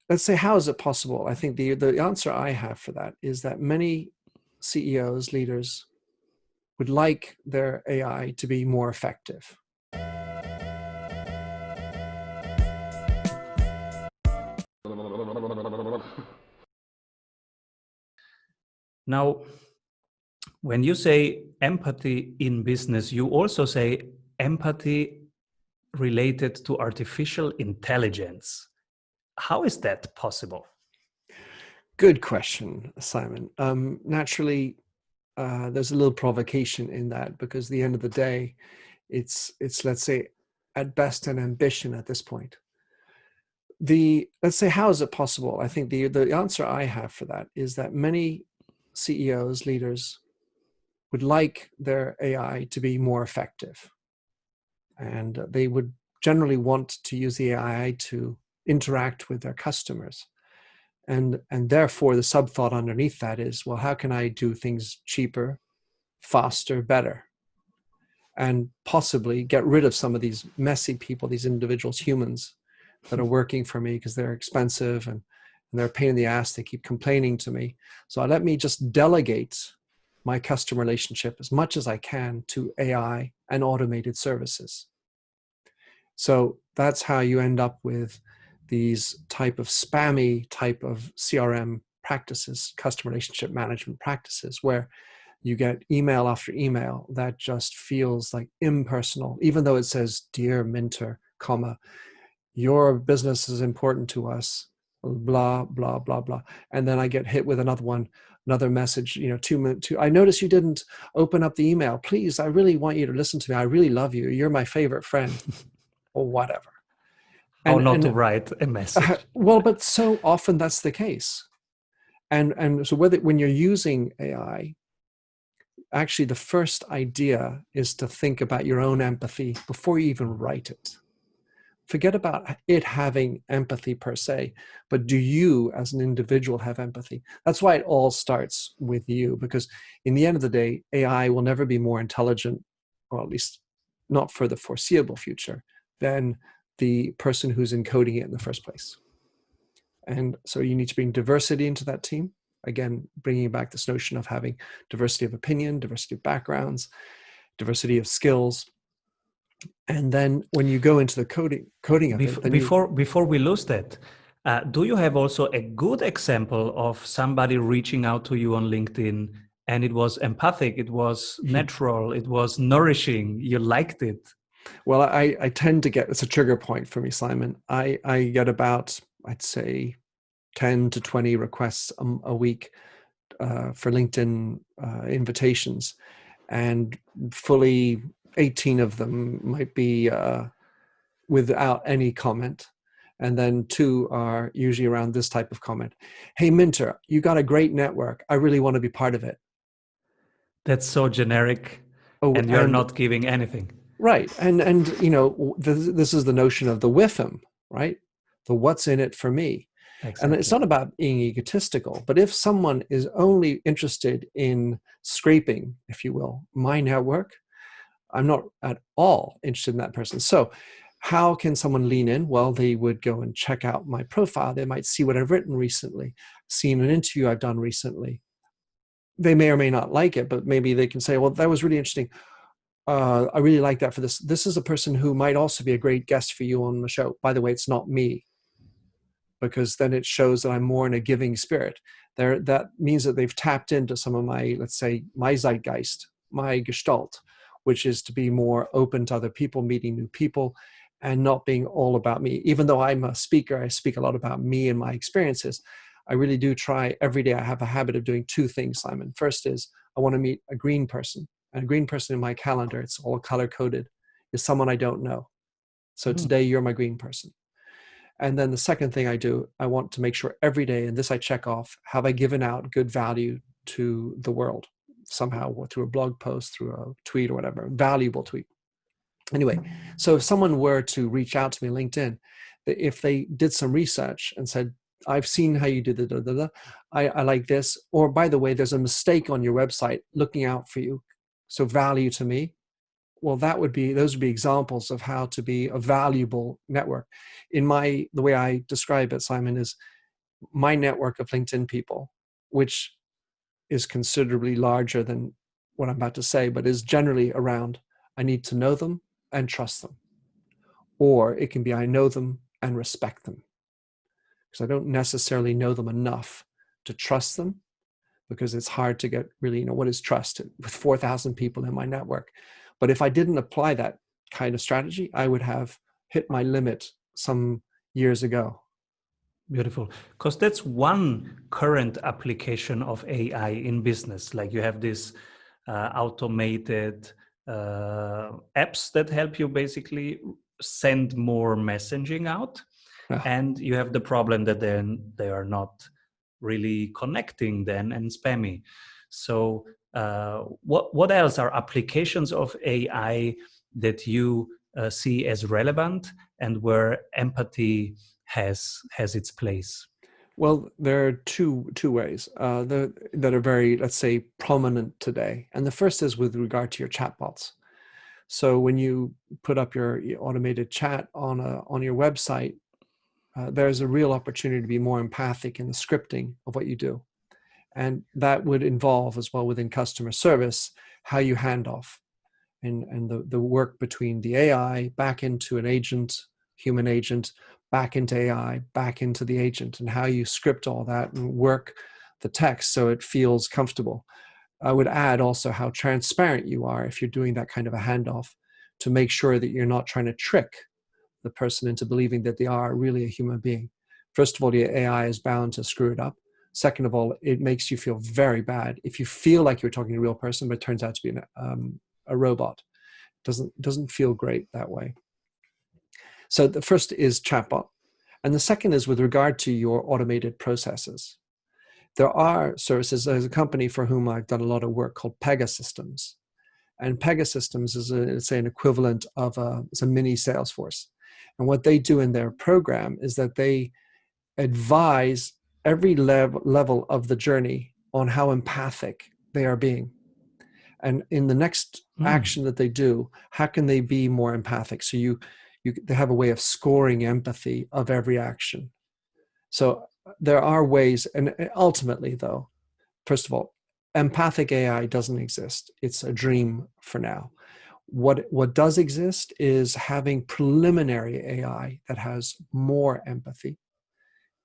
Let's say, how is it possible? I think the answer I have for that is that many CEOs, leaders, would like their AI to be more effective. Now, when you say empathy in business, you also say empathy related to artificial intelligence. How is that possible? Good question, Simon. Naturally, there's a little provocation in that, because at the end of the day, it's let's say, at best, an ambition at this point. Let's say, how is it possible? I think the answer I have for that is that many CEOs, leaders, would like their AI to be more effective. And they would generally want to use the AI to interact with their customers. And therefore, the sub-thought underneath that is, well, how can I do things cheaper, faster, better? And possibly get rid of some of these messy people, these individuals, humans, that are working for me because they're expensive and they're a pain in the ass. They keep complaining to me. So let me just delegate my customer relationship as much as I can to AI and automated services. So that's how you end up with these type of spammy type of CRM practices, customer relationship management practices, where you get email after email that just feels like impersonal, even though it says, "Dear Minter, comma, your business is important to us, blah, blah, blah, blah." And then I get hit with another one, another message, 2 minutes, I notice you didn't open up the email. Please, I really want you to listen to me. I really love you. You're my favorite friend, or whatever. How not to And write a message. well, but so often that's the case. And so when you're using AI, actually the first idea is to think about your own empathy before you even write it. Forget about it having empathy per se, but do you as an individual have empathy? That's why it all starts with you, because in the end of the day, AI will never be more intelligent, or at least not for the foreseeable future, than the person who's encoding it in the first place. And so you need to bring diversity into that team. Again, bringing back this notion of having diversity of opinion, diversity of backgrounds, diversity of skills. And then when you go into the coding of it, then Before we lose that, do you have also a good example of somebody reaching out to you on LinkedIn and it was empathic, it was natural, it was nourishing, you liked it? Well, I tend to get, it's a trigger point for me, Simon. I get about, I'd say, 10 to 20 requests a week for LinkedIn invitations, and fully 18 of them might be without any comment. And then 2 are usually around this type of comment. "Hey, Minter, you got a great network. I really want to be part of it." That's so generic, Oh, and you're and not giving anything. right. And this is the notion of the whiffum, right? The what's in it for me. And it's Exactly. not about being egotistical, but if someone is only interested in scraping, if you will, my network, I'm not at all interested in that person. So how can someone lean in? Well, they would go and check out my profile. They might see what I've written recently, seen an interview I've done recently. They may or may not like it, but maybe they can say, "Well, that was really interesting. I really like that for this. This is a person who might also be a great guest for you on the show. By the way, it's not me," because then it shows that I'm more in a giving spirit. That means that they've tapped into some of my, let's say, my zeitgeist, my gestalt, which is to be more open to other people, meeting new people, and not being all about me. Even though I'm a speaker, I speak a lot about me and my experiences. I really do try every day. I have a habit of doing 2 things, Simon. First is I want to meet a green person. And a green person in my calendar, it's all color coded, is someone I don't know. So today you're my green person. And then the second thing I do, I want to make sure every day, and this I check off, have I given out good value to the world somehow, through a blog post, through a tweet or whatever, valuable tweet. Anyway, so if someone were to reach out to me on LinkedIn, if they did some research and said, "I've seen how you do the, I like this," or, "By the way, there's a mistake on your website, looking out for you. So value to me," well, those would be examples of how to be a valuable network. The way I describe it, Simon, is my network of LinkedIn people, which is considerably larger than what I'm about to say, but is generally around, I need to know them and trust them. Or it can be, I know them and respect them. Because I don't necessarily know them enough to trust them, because it's hard to get really, what is trust with 4,000 people in my network. But if I didn't apply that kind of strategy, I would have hit my limit some years ago. Beautiful. Because that's one current application of AI in business. Like you have this automated apps that help you basically send more messaging out. Yeah. And you have the problem that then they are not really connecting then and spammy. So what else are applications of AI that you see as relevant and where empathy has its place? Well, there are two ways that are very, let's say, prominent today. And the first is with regard to your chatbots. So when you put up your automated chat on your website, there's a real opportunity to be more empathic in the scripting of what you do. And that would involve as well within customer service, how you hand off and the work between the AI back into an agent, human agent, back into AI, back into the agent, and how you script all that and work the text so it feels comfortable. I would add also how transparent you are if you're doing that kind of a handoff, to make sure that you're not trying to trick the person into believing that they are really a human being. First of all, the AI is bound to screw it up. Second of all, it makes you feel very bad if you feel like you're talking to a real person, but it turns out to be a robot. Doesn't feel great that way. So the first is chatbot, and the second is with regard to your automated processes. There are services. There's a company for whom I've done a lot of work called Pegasystems, and Pegasystems is an equivalent of it's a mini Salesforce. And what they do in their program is that they advise every level of the journey on how empathic they are being. And in the next action that they do, how can they be more empathic? So they have a way of scoring empathy of every action. So there are ways, and ultimately though, first of all, empathic AI doesn't exist. It's a dream for now. What does exist is having preliminary AI that has more empathy.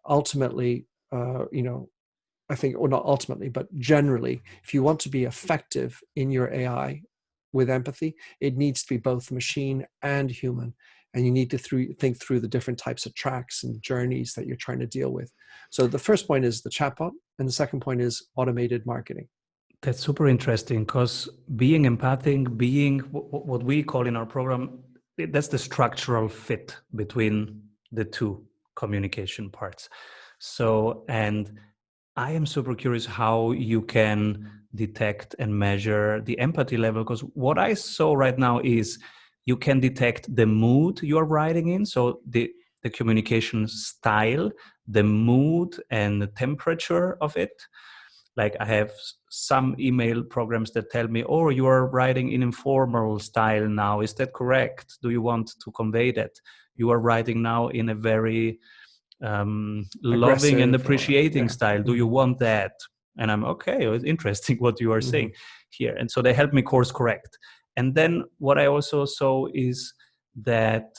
Ultimately, I think, or not ultimately, but generally, if you want to be effective in your AI with empathy, it needs to be both machine and human. And you need to think through the different types of tracks and journeys that you're trying to deal with. So the first point is the chatbot, and the second point is automated marketing. That's super interesting, because being empathic, being what we call in our program, that's the structural fit between the two communication parts. So, and I am super curious how you can detect and measure the empathy level, because what I saw right now is you can detect the mood you're writing in. So the communication style, the mood and the temperature of it. Like I have some email programs that tell me, oh, you are writing in informal style now. Is that correct? Do you want to convey that? You are writing now in a very loving and appreciating style. Do you want that? And I'm okay, it's interesting what you are saying here. And so they help me course correct. And then what I also saw is that,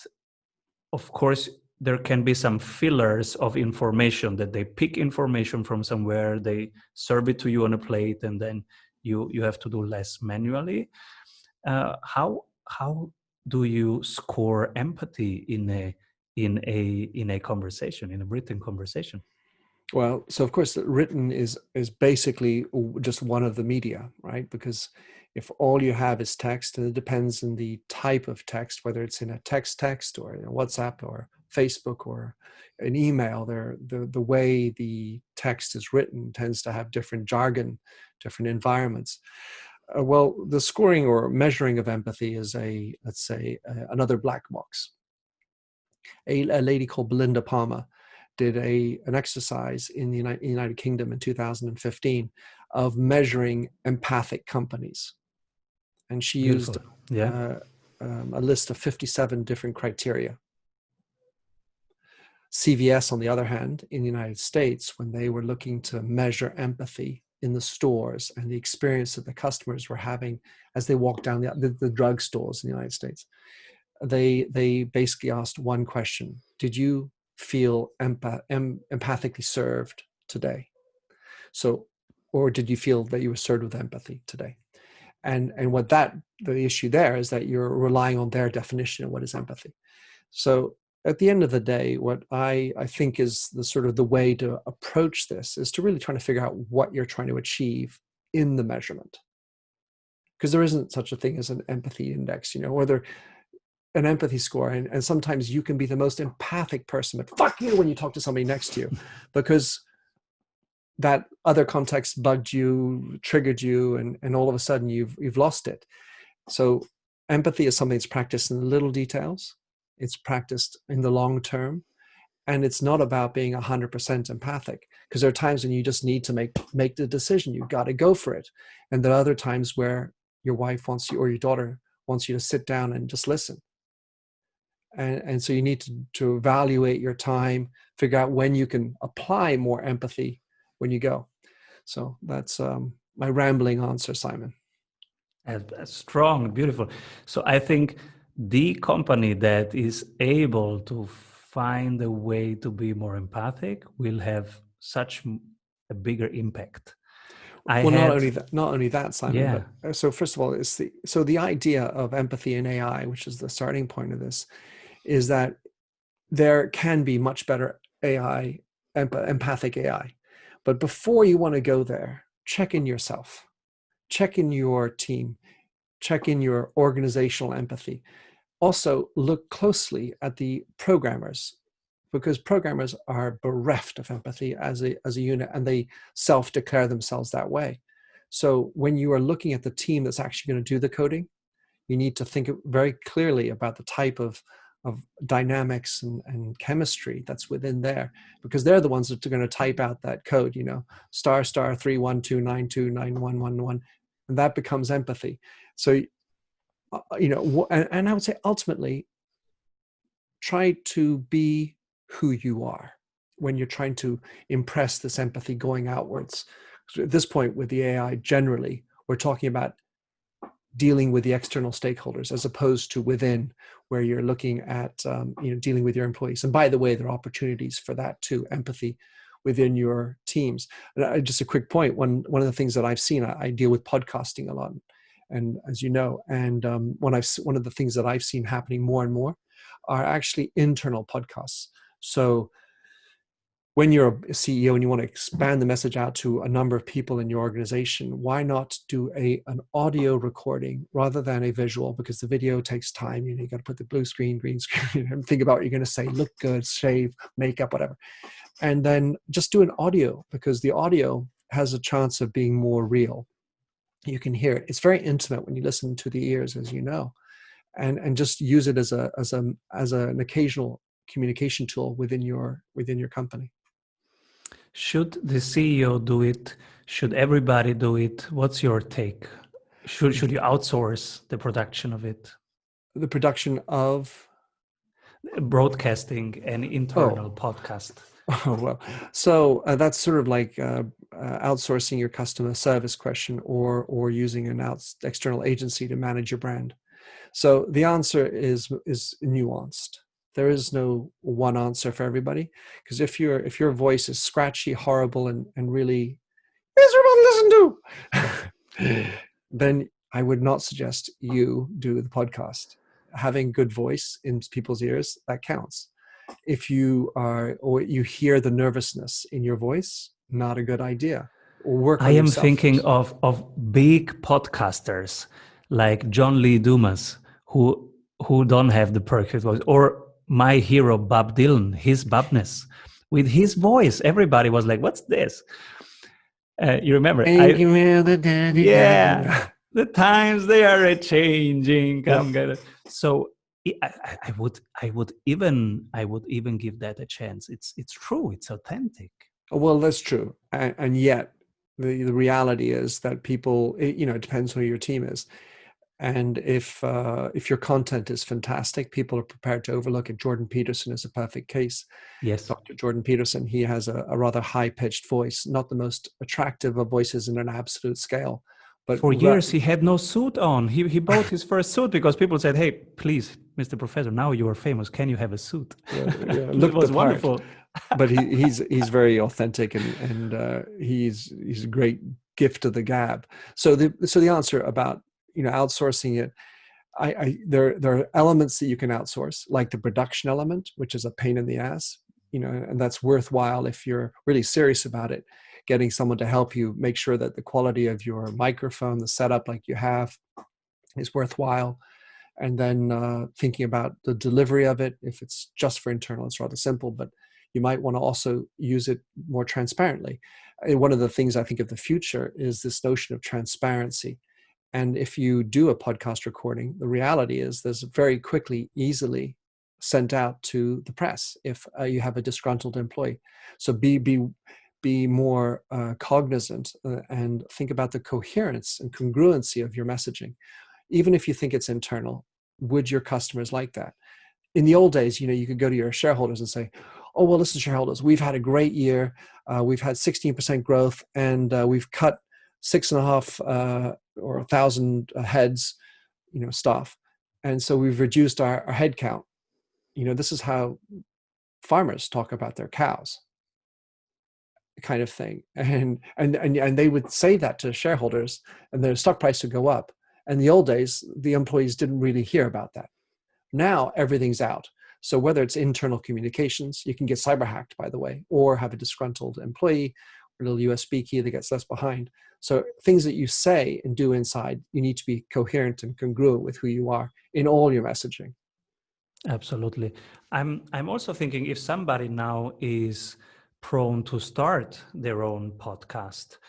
of course, there can be some fillers of information, that they pick information from somewhere, they serve it to you on a plate, and then you have to do less manually. How do you score empathy in a conversation, in a written conversation? Well, so of course, written is basically just one of the media, right? Because if all you have is text, and it depends on the type of text, whether it's in a text or in a WhatsApp or Facebook or an email, the way the text is written tends to have different jargon, different environments. Well, the scoring or measuring of empathy is let's say, another black box. A lady called Belinda Palmer did an exercise in the United Kingdom in 2015 of measuring empathic companies. And she used Beautiful. Yeah. a list of 57 different criteria. CVS, on the other hand, in the United States, when they were looking to measure empathy in the stores and the experience that the customers were having as they walked down the drug stores in the United States, they basically asked one question: did you feel empathically served today? So, or did you feel that you were served with empathy today? And what the issue there is that you're relying on their definition of what is empathy. So at the end of the day, what I think is the sort of the way to approach this is to really try to figure out what you're trying to achieve in the measurement. Because there isn't such a thing as an empathy index, or an empathy score. And sometimes you can be the most empathic person, but fuck you when you talk to somebody next to you, because that other context bugged you, triggered you, and all of a sudden you've lost it. So empathy is something that's practiced in the little details. It's practiced in the long term. And it's not about being 100% empathic, because there are times when you just need to make the decision. You've got to go for it. And there are other times where your wife wants you, or your daughter wants you to sit down and just listen. And so you need to evaluate your time, figure out when you can apply more empathy when you go. So that's my rambling answer, Simon. That's strong, beautiful. So I think the company that is able to find a way to be more empathic will have such a bigger impact. Not only that, Simon, yeah. but so first of all, the idea of empathy in AI, which is the starting point of this, is that there can be much better AI, empathic AI. But before you want to go there, check in yourself, check in your team, check in your organizational empathy. Also, look closely at the programmers, because programmers are bereft of empathy as a unit, and they self-declare themselves that way. So when you are looking at the team that's actually going to do the coding, you need to think very clearly about the type of dynamics and chemistry that's within there, because they're the ones that are going to type out that code, **31292911111, and that becomes empathy. So, and I would say ultimately, try to be who you are when you're trying to impress this empathy going outwards. So at this point with the AI, generally, we're talking about dealing with the external stakeholders as opposed to within, where you're looking at dealing with your employees. And by the way, there are opportunities for that too, empathy within your teams. And just a quick point, one of the things that I've seen, I deal with podcasting a lot, and as you know, and one of the things that I've seen happening more and more are actually internal podcasts. So when you're a CEO and you want to expand the message out to a number of people in your organization, why not do an audio recording rather than a visual? Because the video takes time. You got to put the blue screen, green screen, and think about what you're going to say, look good, shave, makeup, whatever. And then just do an audio, because the audio has a chance of being more real. You can hear it. It's very intimate when you listen to the ears, as you know, and just use it as an occasional communication tool within your company. Should the CEO do it? Should everybody do it? What's your take? Should you outsource the production of it? The production of broadcasting an internal podcast. Oh, well, so that's sort of like outsourcing your customer service question, or using an external agency to manage your brand. So the answer is nuanced. There is no one answer for everybody, because if your voice is scratchy, horrible, and really miserable to listen to, then I would not suggest you do the podcast. Having good voice in people's ears, that counts. If you hear the nervousness in your voice, not a good idea. Work on I am yourself thinking first. of big podcasters like John Lee Dumas, who don't have the perfect voice, or my hero Bob Dylan, his Bobness. With his voice, everybody was like, "What's this?" You remember? Thank you, man. The daddy. Yeah, the times they are changing. Yep. So I would even give that a chance. It's true. It's authentic. Well, that's true, and yet the reality is that people, it depends who your team is. And if your content is fantastic, people are prepared to overlook it. Jordan Peterson is a perfect case. Yes. Dr. Jordan Peterson, he has a rather high-pitched voice, not the most attractive of voices in an absolute scale, but For years, he had no suit on. He bought his first suit because people said, "Hey, please, Mr. Professor, now you are famous. Can you have a suit?" yeah, It looked the was part. wonderful. But he's very authentic, and he's a great gift to the gab. So the answer about outsourcing it, there are elements that you can outsource, like the production element, which is a pain in the ass, and that's worthwhile if you're really serious about it. Getting someone to help you make sure that the quality of your microphone, the setup like you have, is worthwhile. And then thinking about the delivery of it. If it's just for internal, it's rather simple, but you might want to also use it more transparently. And one of the things I think of the future is this notion of transparency. And if you do a podcast recording, the reality is there's very quickly, easily sent out to the press if you have a disgruntled employee. So be more cognizant and think about the coherence and congruency of your messaging. Even if you think it's internal, would your customers like that? In the old days, you could go to your shareholders and say, "Oh, well, listen, shareholders, we've had a great year. We've had 16% growth, and we've cut 6.5 or 1,000 heads, staff, and so we've reduced our head count." This is how farmers talk about their cows, kind of thing, and they would say that to shareholders, and their stock price would go up. In the old days, the employees didn't really hear about that. Now everything's out. So whether it's internal communications, you can get cyber hacked, by the way, or have a disgruntled employee, or a little USB key that gets left behind. So things that you say and do inside, you need to be coherent and congruent with who you are in all your messaging. Absolutely. I'm also thinking if somebody now is prone to start their own podcast,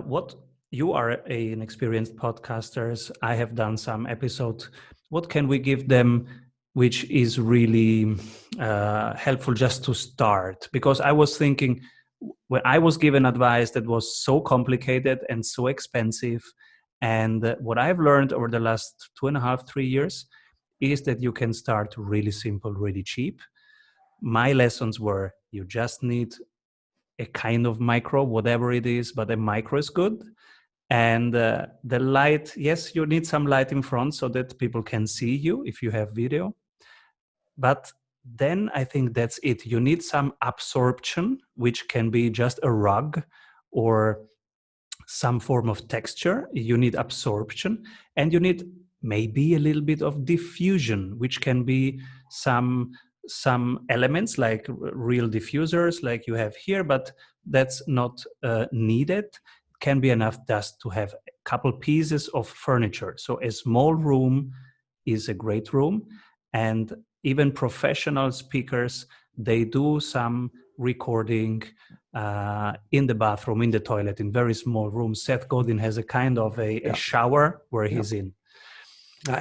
what you are an experienced podcasters. I have done some episodes. What can we give them, which is really helpful just to start? Because I was thinking when I was given advice that was so complicated and so expensive, and what I've learned over the last 2.5, 3 years is that you can start really simple, really cheap. My lessons were you just need a kind of micro, whatever it is, but a micro is good. And the light, yes, you need some light in front so that people can see you if you have video. But then I think that's it. You need some absorption, which can be just a rug or some form of texture. You need absorption, and you need maybe a little bit of diffusion, which can be some elements like real diffusers like you have here, but that's not needed. It can be enough just to have a couple pieces of furniture. So a small room is a great room, and even professional speakers, they do some recording in the bathroom, in the toilet, in very small rooms. Seth Godin has a kind of a shower where he's in.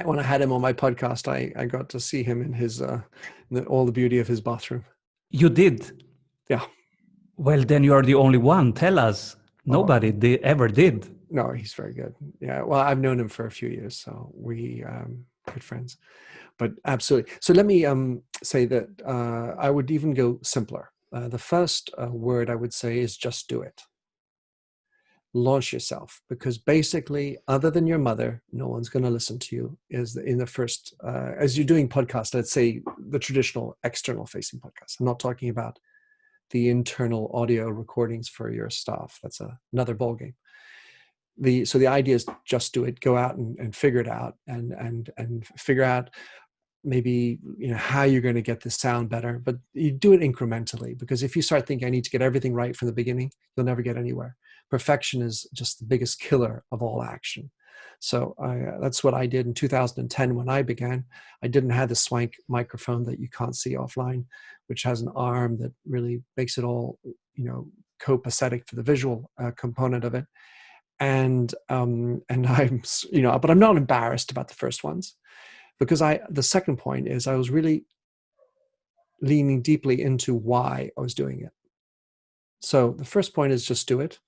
When I had him on my podcast, I got to see him in his all the beauty of his bathroom. You did? Yeah. Well, then you are the only one. Tell us. Nobody ever did. No, he's very good. Yeah. Well, I've known him for a few years, so we good friends. But absolutely. So let me say that I would even go simpler. The first word I would say is just do it. Launch yourself, because basically, other than your mother, no one's going to listen to you. Is in the first, as you're doing podcasts, let's say the traditional external facing podcast. I'm not talking about the internal audio recordings for your staff. That's another ballgame. So the idea is just do it. Go out and figure it out, and figure out maybe how you're going to get the sound better, but you do it incrementally, because if you start thinking I need to get everything right from the beginning, you'll never get anywhere. Perfection is just the biggest killer of all action. So that's what I did in 2010 when I began. I didn't have the swank microphone that you can't see offline, which has an arm that really makes it all copacetic for the visual component of it. And I'm but I'm not embarrassed about the first ones, because the second point is I was really leaning deeply into why I was doing it. So the first point is just do it,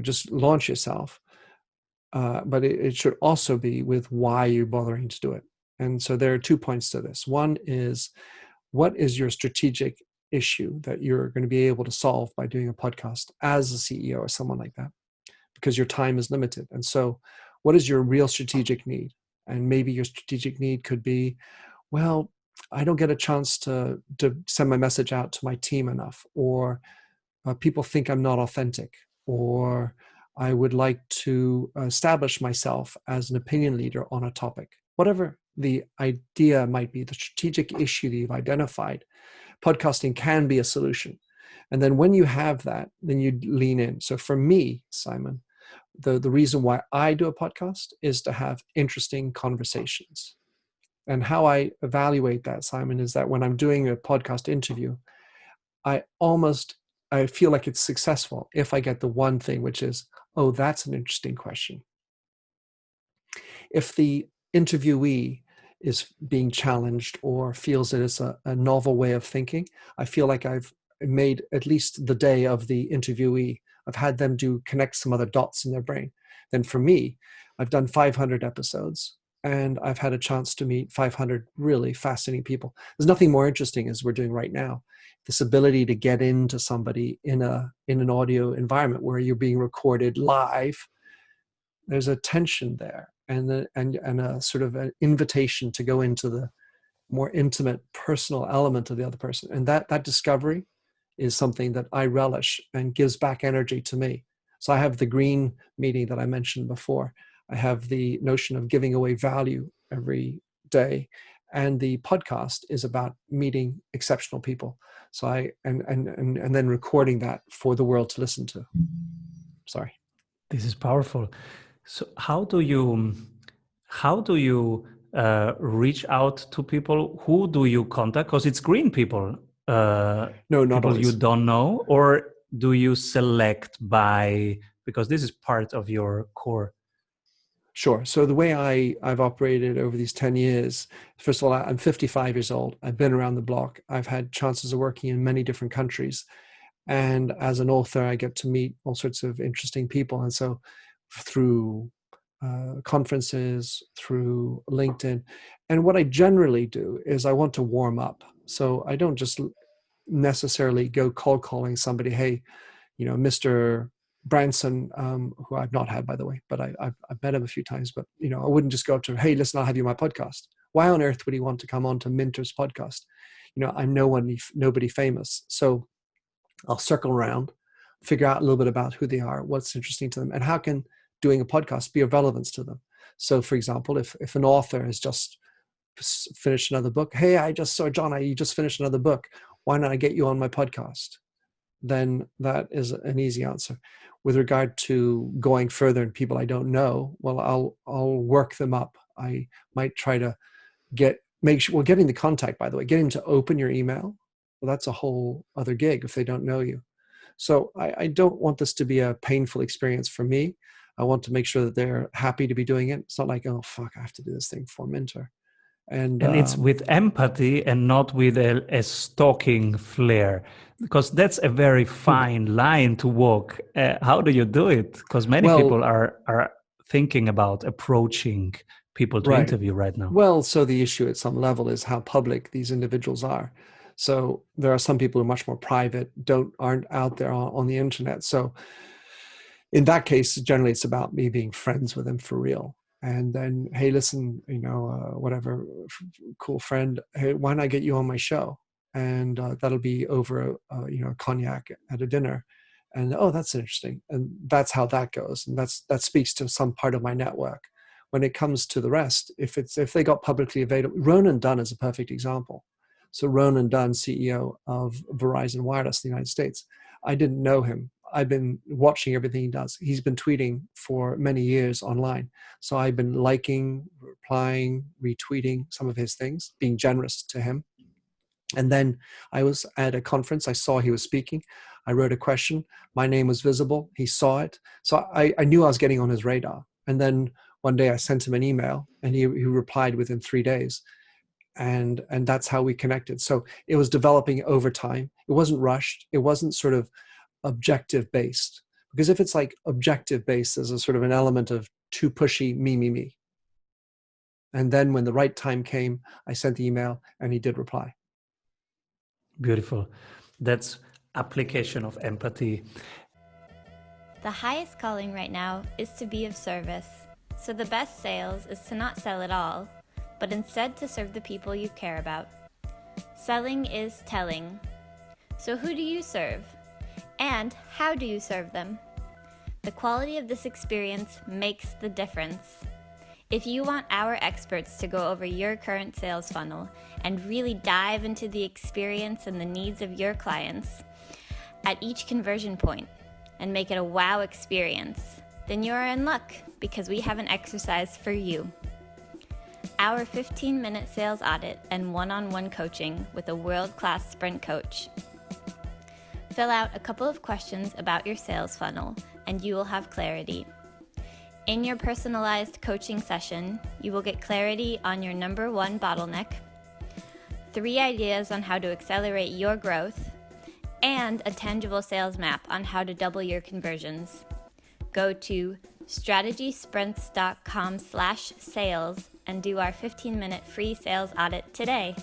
just launch yourself. but it should also be with why you're bothering to do it. And so there are 2 points to this. One is, what is your strategic issue that you're going to be able to solve by doing a podcast as a CEO or someone like that? Because your time is limited. And so what is your real strategic need? And maybe your strategic need could be, well, I don't get a chance to send my message out to my team enough, or people think I'm not authentic, or I would like to establish myself as an opinion leader on a topic. Whatever the idea might be, the strategic issue that you've identified, podcasting can be a solution. And then when you have that, then you lean in. So for me, Simon, the reason why I do a podcast is to have interesting conversations. And how I evaluate that, Simon, is that when I'm doing a podcast interview, I feel like it's successful if I get the one thing, which is, oh, that's an interesting question. If the interviewee is being challenged or feels that it's a novel way of thinking, I feel like I've made at least the day of the interviewee. I've had them connect some other dots in their brain. Then for me, I've done 500 episodes and I've had a chance to meet 500 really fascinating people. There's nothing more interesting as we're doing right now. This ability to get into somebody in an audio environment where you're being recorded live. There's a tension there, and a sort of an invitation to go into the more intimate, personal element of the other person. And that discovery is something that I relish and gives back energy to me. So I have the green meeting that I mentioned before. I have the notion of giving away value every day. And the podcast is about meeting exceptional people. So and then recording that for the world to listen to. Sorry. This is powerful. So how do you reach out to people? Who do you contact? Because it's green people, No, not people you always. don't know, or do you select by, because this is part of your core? Sure. So the way I've operated over these 10 years, first of all, I'm 55 years old. I've been around the block. I've had chances of working in many different countries. And as an author, I get to meet all sorts of interesting people. And so through conferences, through LinkedIn, and what I generally do is I want to warm up. So I don't just necessarily go cold calling somebody, hey, Mr. Branson, who I've not had, by the way, but I've met him a few times. But I wouldn't just go up to him, hey, listen, I'll have you on my podcast. Why on earth would he want to come on to Minter's podcast? I'm nobody famous, so I'll circle around, figure out a little bit about who they are, what's interesting to them, and how can doing a podcast be of relevance to them. So, for example, if an author has just finished another book, hey, I just saw John, you just finished another book. Why not I get you on my podcast? Then that is an easy answer. With regard to going further and people I don't know, well, I'll work them up. I might try to make sure, well, getting the contact, by the way, getting them to open your email, well, that's a whole other gig if they don't know you. So I don't want this to be a painful experience for me. I want to make sure that they're happy to be doing it. It's not like, oh, fuck, I have to do this thing for Minter. And it's with empathy and not with a stalking flair, because that's a very fine line to walk. How do you do it? Because many well, people are thinking about approaching people to right. interview right now. Well, so the issue at some level is how public these individuals are. So there are some people who are much more private, aren't out there on the internet. So in that case, generally it's about me being friends with them for real. And then, hey, listen, whatever, cool friend, hey, why not get you on my show? And that'll be over a cognac at a dinner. And oh, that's interesting. And that's how that goes. And that speaks to some part of my network. When it comes to the rest, if they got publicly available, Ronan Dunn is a perfect example. So Ronan Dunn, CEO of Verizon Wireless in the United States, I didn't know him. I've been watching everything he does. He's been tweeting for many years online. So I've been liking, replying, retweeting some of his things, being generous to him. And then I was at a conference. I saw he was speaking. I wrote a question. My name was visible. He saw it. So I knew I was getting on his radar. And then one day I sent him an email and he replied within 3 days. And that's how we connected. So it was developing over time. It wasn't rushed. It wasn't sort of objective based, because if it's like objective based, there's a sort of an element of too pushy, me. And then when the right time came, I sent the email and he did reply. Beautiful. That's application of empathy. The highest calling right now is to be of service. So the best sales is to not sell at all, but instead to serve the people you care about. Selling is telling. So who do you serve? And how do you serve them? The quality of this experience makes the difference. If you want our experts to go over your current sales funnel and really dive into the experience and the needs of your clients at each conversion point and make it a wow experience, then you are in luck because we have an exercise for you. Our 15-minute sales audit and one-on-one coaching with a world-class sprint coach. Fill out a couple of questions about your sales funnel and you will have clarity. In your personalized coaching session, you will get clarity on your number one bottleneck, 3 ideas on how to accelerate your growth, and a tangible sales map on how to double your conversions. Go to strategysprints.com/sales and do our 15-minute free sales audit today.